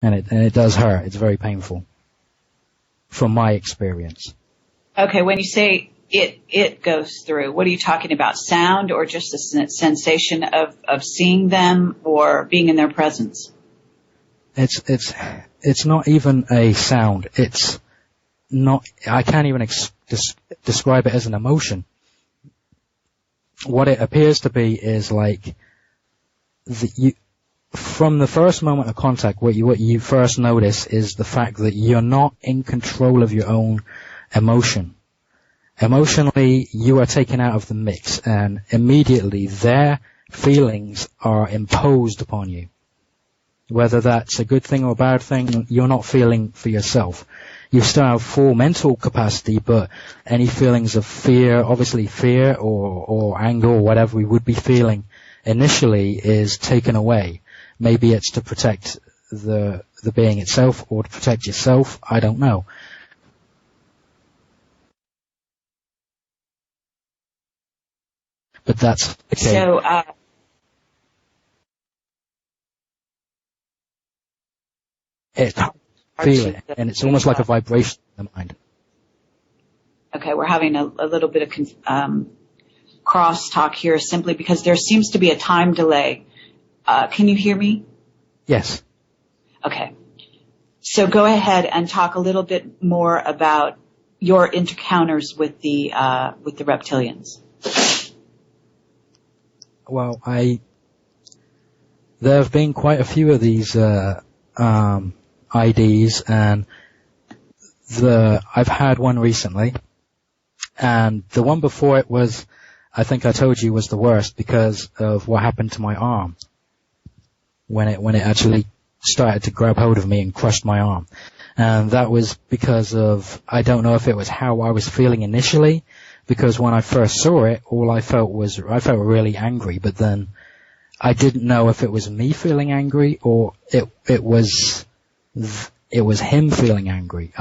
and it does hurt. It's very painful, from my experience. Okay, when you say it goes through, what are you talking about? Sound, or just the sensation of seeing them or being in their presence? It's not even a sound. It's not. I can't even describe it as an emotion. What it appears to be is like from the first moment of contact, what you first notice is the fact that you're not in control of your own emotion. Emotionally, you are taken out of the mix, and immediately their feelings are imposed upon you. Whether that's a good thing or a bad thing, you're not feeling for yourself. You still have full mental capacity, but any feelings of fear, obviously fear or anger or whatever we would be feeling initially is taken away. Maybe it's to protect the being itself or to protect yourself. I don't know. But that's okay. So, feel it, and it's almost like a vibration in the mind. Okay, we're having a little bit of crosstalk here simply because there seems to be a time delay. Can you hear me? Yes. Okay. So go ahead and talk a little bit more about your encounters with the reptilians. Well, there have been quite a few of these IDs, and I've had one recently, and the one before it was, I think I told you, was the worst because of what happened to my arm when it actually started to grab hold of me and crushed my arm. And that was because of, I don't know if it was how I was feeling initially, because when I first saw it, all I felt was, I felt really angry, but then I didn't know if it was me feeling angry or it was him feeling angry.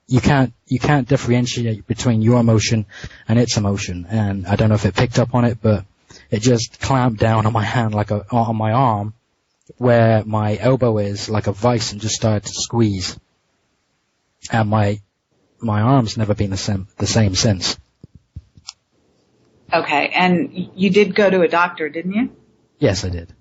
You can't differentiate between your emotion and its emotion, and I don't know if it picked up on it, but it just clamped down on my hand on my arm where my elbow is, like a vice, and just started to squeeze. And my arm's never been the same since. Okay, and you did go to a doctor, didn't you? Yes, I did.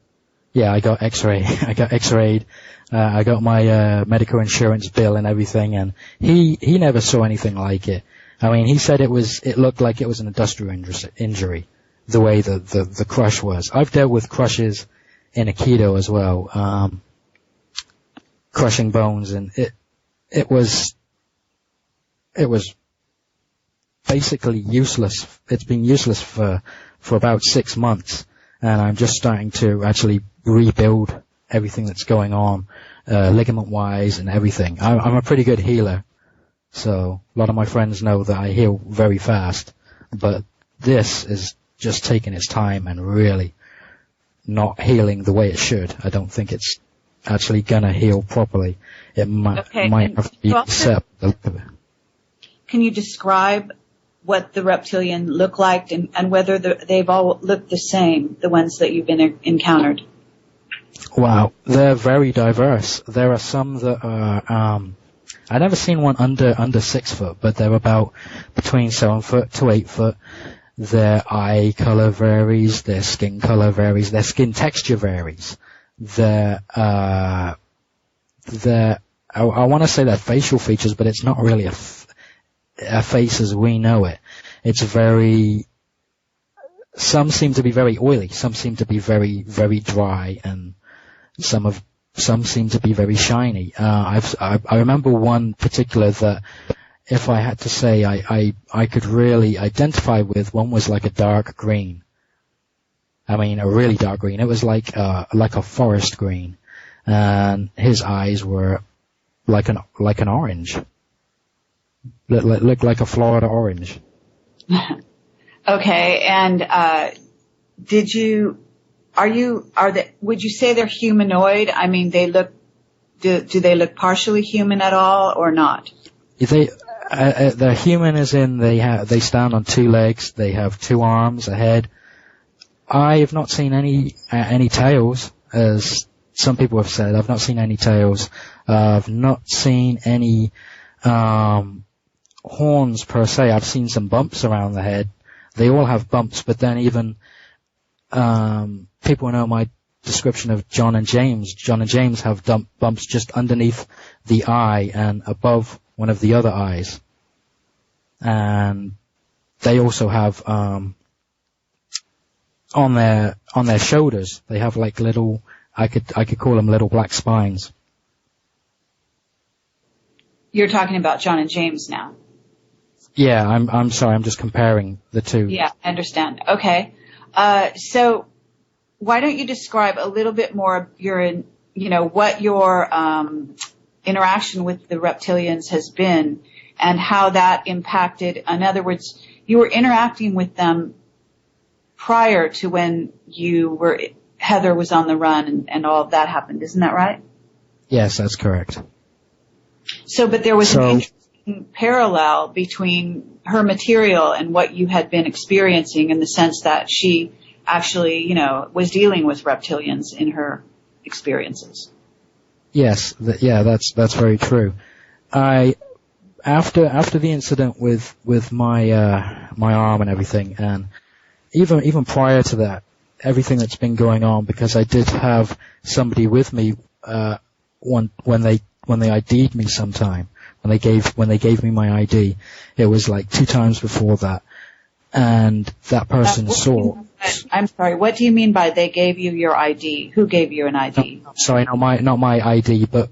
Yeah, I got X-rayed. I got my medical insurance bill and everything, and he never saw anything like it. I mean, he said it looked like it was an industrial injury, the way the crush was. I've dealt with crushes in Aikido as well, crushing bones, and it was basically useless. It's been useless for about 6 months, and I'm just starting to actually rebuild everything that's going on, ligament-wise and everything. I'm a pretty good healer, so a lot of my friends know that I heal very fast, but this is just taking its time and really not healing the way it should. I don't think it's actually gonna heal properly. It might have to be set. Can you describe what the reptilian look like and whether they've all looked the same, the ones that you've been encountered? Wow, they're very diverse. There are some that are, I've never seen one under 6 foot, but they're about between 7 foot to 8 foot. Their eye color varies, their skin color varies, their skin texture varies. I want to say their facial features, but it's not really a face as we know it. It's some seem to be very oily, some seem to be very, very dry, and some seem to be very shiny. I remember one particular that, if I had to say I could really identify with, one was like a dark green. I mean, a really dark green. It was like a forest green, and his eyes were like an orange. Looked like a Florida orange. Okay, and would you say they're humanoid? I mean, do they look partially human at all or not? They're human as in they stand on 2 legs, they have 2 arms, a head. I have not seen any tails as some people have said. I've not seen any tails. I've not seen any horns per se. I've seen some bumps around the head. They all have bumps, but then even people know my description of John and James. John and James have bumps just underneath the eye and above one of the other eyes. And they also have on their shoulders, they have like little, I could call them little black spines. You're talking about John and James now. Yeah, I'm sorry, I'm just comparing the two. Yeah, I understand. Okay. So why don't you describe a little bit more of what your interaction with the reptilians has been and how that impacted. In other words, you were interacting with them prior to when Heather was on the run and all of that happened. Isn't that right? Yes, that's correct. So, but there was an interesting parallel between her material and what you had been experiencing in the sense that she actually, was dealing with reptilians in her experiences. Yes, that's very true. After the incident with my arm and everything, and even prior to that, everything that's been going on, because I did have somebody with me when they ID'd me sometime, when they gave me my ID. It was like 2 times before that, and that person saw. I'm sorry. What do you mean by they gave you your ID? Who gave you an ID? No, sorry, not my ID, but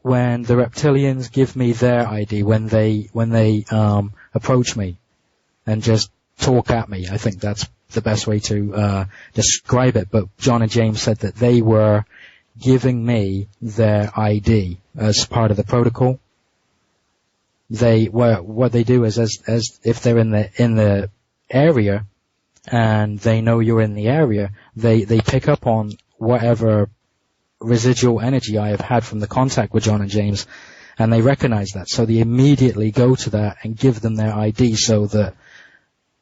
when the reptilians give me their ID, when they approach me and just talk at me, I think that's the best way to describe it. But John and James said that they were giving me their ID as part of the protocol. What they do is as if they're in the area and they know you're in the area, they pick up on whatever residual energy I have had from the contact with John and James, and they recognize that. So they immediately go to that and give them their ID so that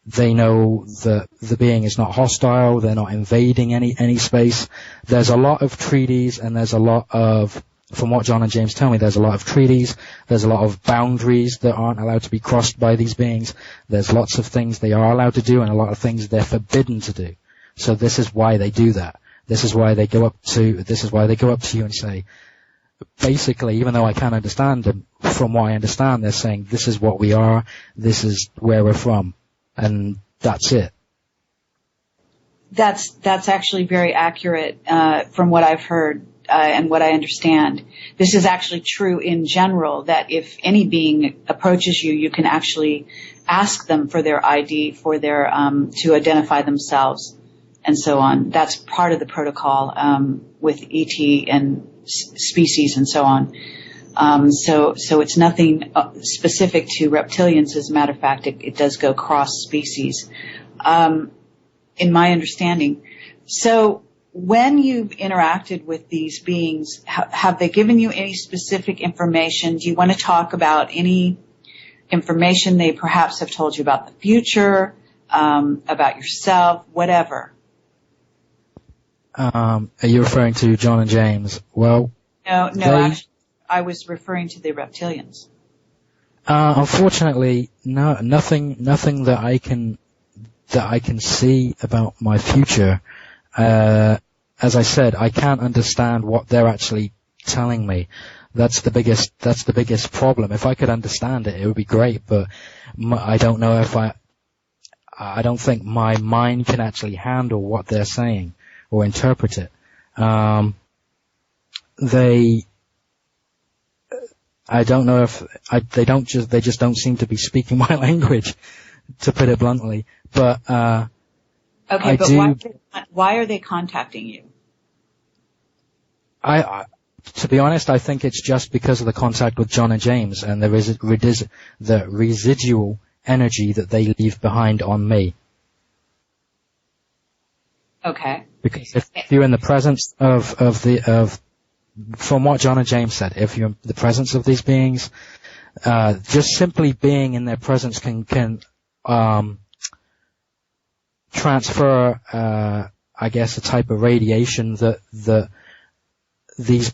they know that the being is not hostile, they're not invading any space. There's a lot of treaties, and there's a lot of, from what John and James tell me, there's a lot of treaties, there's a lot of boundaries that aren't allowed to be crossed by these beings. There's lots of things they are allowed to do and a lot of things they're forbidden to do. So this is why they do that. This is why they go up to you and say, basically, even though I can't understand them, from what I understand, they're saying, this is what we are, this is where we're from. And that's it. That's actually very accurate from what I've heard and what I understand. This is actually true in general, that if any being approaches you, you can actually ask them for their ID, for their to identify themselves, and so on. That's part of the protocol with ET and species and so on. So it's nothing specific to reptilians. As a matter of fact, it does go cross species, in my understanding. So when you've interacted with these beings, have they given you any specific information? Do you want to talk about any information they perhaps have told you about the future, about yourself, whatever? Are you referring to John and James? Well, no, actually, I was referring to the reptilians. Unfortunately, no, nothing that I can see about my future. As I said, I can't understand what they're actually telling me. That's the biggest problem. If I could understand it, it would be great, but I don't know if I don't think my mind can actually handle what they're saying or interpret it. I don't know if they just don't seem to be speaking my language, to put it bluntly. But okay, but why are they contacting you? To be honest, I think it's just because of the contact with John and James and the residual energy that they leave behind on me. Okay. Because if you're in the presence of from what John and James said, if you're in the presence of these beings, just simply being in their presence can transfer I guess, a type of radiation that these